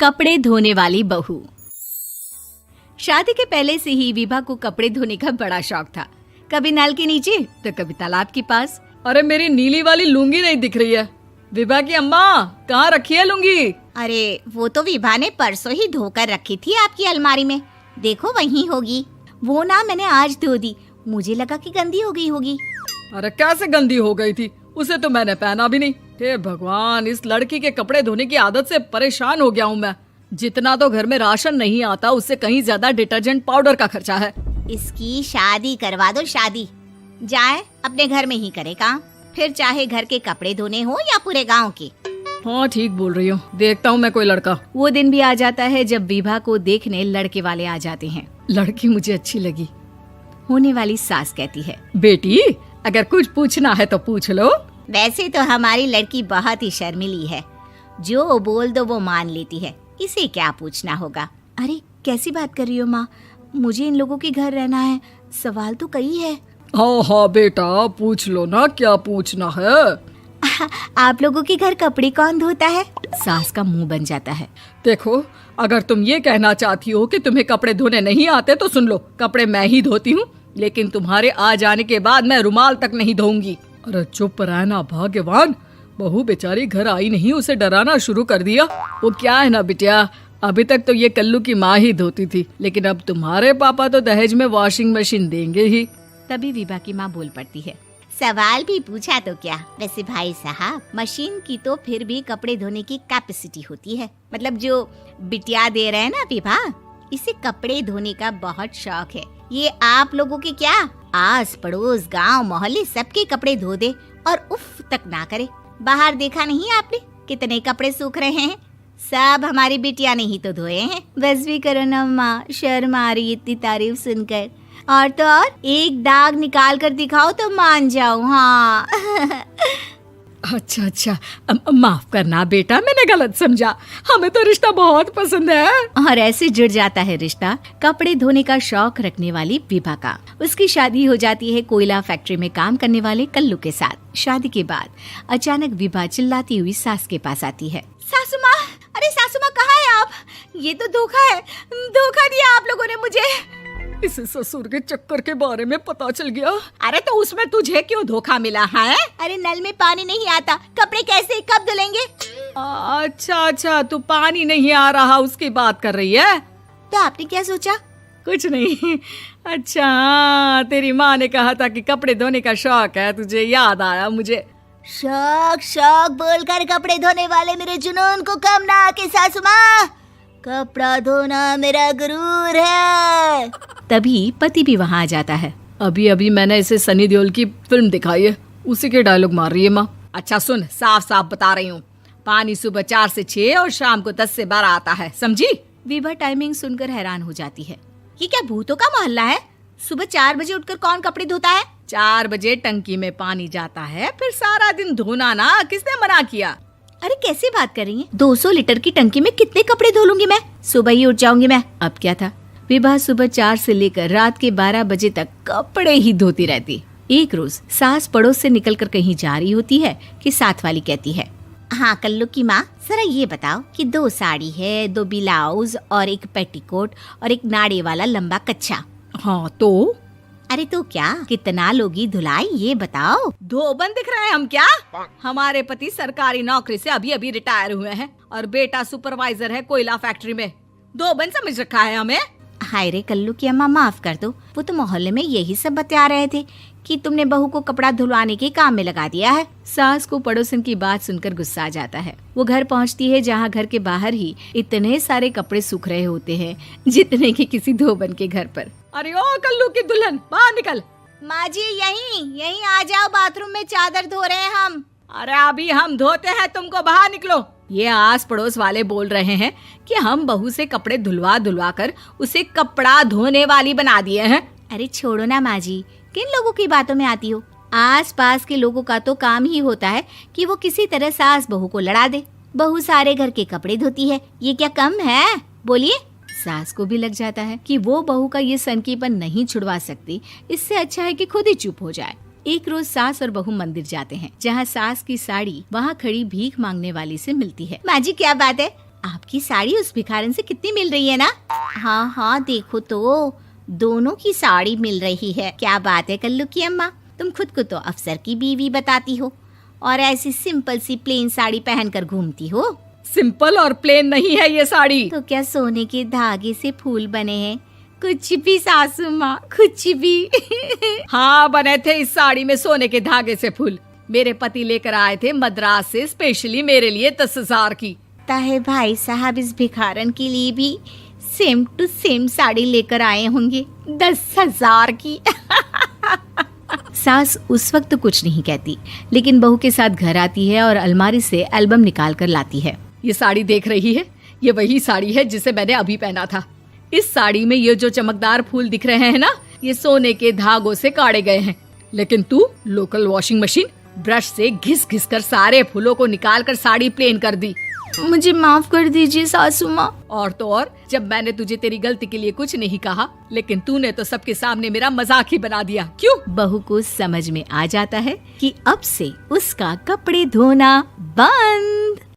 कपड़े धोने वाली बहू। शादी के पहले से ही विभा को कपड़े धोने का बड़ा शौक था। कभी नल के नीचे तो कभी तालाब के पास। अरे मेरी नीली वाली लुंगी नहीं दिख रही है। विभा की अम्मा, कहाँ रखी है लुंगी? अरे वो तो विभा ने परसों ही धोकर रखी थी आपकी अलमारी में, देखो वहीं होगी। वो ना मैंने आज धो दी, मुझे लगा कि गंदी हो गई होगी। अरे कैसे गंदी हो गई थी? उसे तो मैंने पहना भी नहीं। हे भगवान, इस लड़की के कपड़े धोने की आदत से परेशान हो गया हूँ मैं। जितना तो घर में राशन नहीं आता, उससे कहीं ज्यादा डिटर्जेंट पाउडर का खर्चा है। इसकी शादी करवा दो, शादी जाए अपने घर में ही करे काम, फिर चाहे घर के कपड़े धोने हो या पूरे गांव के। हाँ ठीक बोल रही हूँ, देखता हूँ मैं कोई लड़का। वो दिन भी आ जाता है जब विभा को देखने लड़के वाले आ जाते हैं। लड़की मुझे अच्छी लगी। होने वाली सास कहती है, बेटी अगर कुछ पूछना है तो पूछ लो। वैसे तो हमारी लड़की बहुत ही शर्मीली है, जो बोल दो वो मान लेती है, इसे क्या पूछना होगा। अरे कैसी बात कर रही हो माँ, मुझे इन लोगों के घर रहना है, सवाल तो कई है। हाँ हाँ बेटा, पूछ लो ना, क्या पूछना है। आप लोगों के घर कपड़े कौन धोता है? सास का मुंह बन जाता है। देखो, अगर तुम ये कहना चाहती हो कि तुम्हें कपड़े धोने नहीं आते तो सुन लो, कपड़े मैं ही धोती हूँ, लेकिन तुम्हारे आ जाने के बाद मैं रुमाल तक नहीं धोऊंगी। अरे चुप रहना भाग्यवान, बहू बेचारी घर आई नहीं, उसे डराना शुरू कर दिया। वो क्या है ना बिटिया, अभी तक तो ये कल्लू की माँ ही धोती थी, लेकिन अब तुम्हारे पापा तो दहेज में वॉशिंग मशीन देंगे ही। तभी विभा की माँ बोल पड़ती है, सवाल भी पूछा तो क्या। वैसे भाई साहब, मशीन की तो फिर भी कपड़े धोने की कैपेसिटी होती है। मतलब जो बिटिया दे रहे हैं ना विभा, इसे कपड़े धोने का बहुत शौक है। ये आप लोगों के क्या, आस पड़ोस गांव मोहल्ले सबके कपड़े धो दे और उफ तक ना करे। बाहर देखा नहीं आपने कितने कपड़े सूख रहे हैं? सब हमारी बिटिया ने ही तो धोए हैं। बस भी करो ना माँ, शर्म आ रही इतनी तारीफ सुनकर। और तो और एक दाग निकाल कर दिखाओ तो मान जाऊं। हाँ अच्छा, माफ करना बेटा, मैंने गलत समझा। हमें तो रिश्ता बहुत पसंद है। और ऐसे जुड़ जाता है रिश्ता कपड़े धोने का शौक रखने वाली विभा का। उसकी शादी हो जाती है कोयला फैक्ट्री में काम करने वाले कल्लू के साथ। शादी के बाद अचानक विभा चिल्लाती हुई सास के पास आती है। सासू माँ, अरे सासू माँ कहाँ है आप? ये तो धोखा है, धोखा दिया आप लोगों ने मुझे। इसे ससुर के चक्कर के बारे में पता चल गया। अरे तो उसमें तुझे क्यों धोखा मिला है? अरे नल में पानी नहीं आता, कपड़े कैसे कब धुलेंगे? अच्छा, तू पानी नहीं आ रहा उसकी बात कर रही है। तो आपने क्या सोचा? कुछ नहीं। अच्छा, तेरी माँ ने कहा था कि कपड़े धोने का शौक है तुझे, याद आया मुझे। शौक बोलकर कपड़े धोने वाले मेरे जुनून को कम ना आके सासू माँ, कपड़ा धोना मेरा गुरूर है। तभी पति भी वहाँ आ जाता है। अभी मैंने इसे सनी देओल की फिल्म दिखाई है, उसी के डायलॉग मार रही है माँ। अच्छा सुन, साफ साफ बता रही हूँ, पानी सुबह 4 से 6 और शाम को 10 से 12 आता है, समझी? विभा टाइमिंग सुनकर हैरान हो जाती है। ये क्या भूतों का मोहल्ला है? सुबह 4 बजे उठकर कौन कपड़े धोता है? 4 बजे टंकी में पानी जाता है, फिर सारा दिन धोना ना, किसने मना किया? अरे कैसी बात कर रही हैं? 200 लीटर की टंकी में कितने कपड़े धो लूंगी मैं? सुबह ही उठ जाऊंगी मैं। अब क्या था, विभा सुबह 4 से लेकर रात के 12 बजे तक कपड़े ही धोती रहती। एक रोज सास पड़ोस से निकलकर कहीं जा रही होती है कि साथ वाली कहती है, हाँ कल्लू की माँ, जरा ये बताओ कि 2 साड़ी है, 2 ब्लाउज और एक पेटीकोट और एक नाड़े वाला लंबा कच्छा। हाँ तो? अरे तो क्या, कितना लोगी धुलाई ये बताओ। धोबन दिख रहे हैं हम क्या? हमारे पति सरकारी नौकरी से अभी रिटायर हुए हैं और बेटा सुपरवाइजर है कोयला फैक्ट्री में। धोबन समझ रखा है हमें? हाय रे कल्लू की अम्मा, माफ कर दो, वो तो मोहल्ले में यही सब बता रहे थे कि तुमने बहू को कपड़ा धुलवाने के काम में लगा दिया है। सास को पड़ोसन की बात सुनकर गुस्सा आ जाता है। वो घर पहुंचती है जहां घर के बाहर ही इतने सारे कपड़े सूख रहे होते हैं जितने कि किसी धोबन के घर पर। अरे ओ कल्लू की दुल्हन, बाहर निकल। माँ जी यहीं आ जाओ, बाथरूम में चादर धो रहे हैं हम। अरे अभी हम धोते हैं, तुमको बाहर निकलो। ये आस पड़ोस वाले बोल रहे हैं कि हम बहू से कपड़े धुलवा कर उसे कपड़ा धोने वाली बना दिए हैं। अरे छोड़ो ना माँ जी, किन लोगों की बातों में आती हो? आस पास के लोगों का तो काम ही होता है कि वो किसी तरह सास बहू को लड़ा दे। बहू सारे घर के कपड़े धोती है, ये क्या कम है? बोलिए। सास को भी लग जाता है कि वो बहू का ये सनकीपन नहीं छुड़वा सकती, इससे अच्छा है कि खुद ही चुप हो जाए। एक रोज सास और बहू मंदिर जाते हैं, जहाँ सास की साड़ी वहाँ खड़ी भीख मांगने वाली से मिलती है। माँ जी क्या बात है, आपकी साड़ी उस भिखारन से कितनी मिल रही है ना? हाँ हाँ देखो तो, दोनों की साड़ी मिल रही है। क्या बात है कल्लू की अम्मा, तुम खुद को तो अफसर की बीवी बताती हो और ऐसी सिंपल सी प्लेन साड़ी पहनकर घूमती हो। सिंपल और प्लेन नहीं है ये साड़ी। तो क्या सोने के धागे से फूल बने हैं? कुछ भी सासू माँ, कुछ भी। हाँ बने थे इस साड़ी में सोने के धागे से फूल। मेरे पति लेकर आए थे मद्रास से स्पेशली मेरे लिए 10,000 की। है भाई साहब इस भिखारन के लिए भी सेम टू सेम साड़ी लेकर आए होंगे 10,000 की। सास उस वक्त तो कुछ नहीं कहती, लेकिन बहू के साथ घर आती है और अलमारी से एल्बम निकाल कर लाती है। ये साड़ी देख रही है, ये वही साड़ी है जिसे मैंने अभी पहना था। इस साड़ी में ये जो चमकदार फूल दिख रहे हैं ना, ये सोने के धागों से काढ़े गए हैं। लेकिन तू लोकल वॉशिंग मशीन ब्रश से घिस घिस कर सारे फूलों को निकाल कर साड़ी प्लेन कर दी। मुझे माफ कर दीजिए सासू माँ। और तो और, जब मैंने तुझे तेरी गलती के लिए कुछ नहीं कहा, लेकिन तूने तो सबके सामने मेरा मजाक ही बना दिया। क्यों? बहू को समझ में आ जाता है कि अब से उसका कपड़े धोना बंद।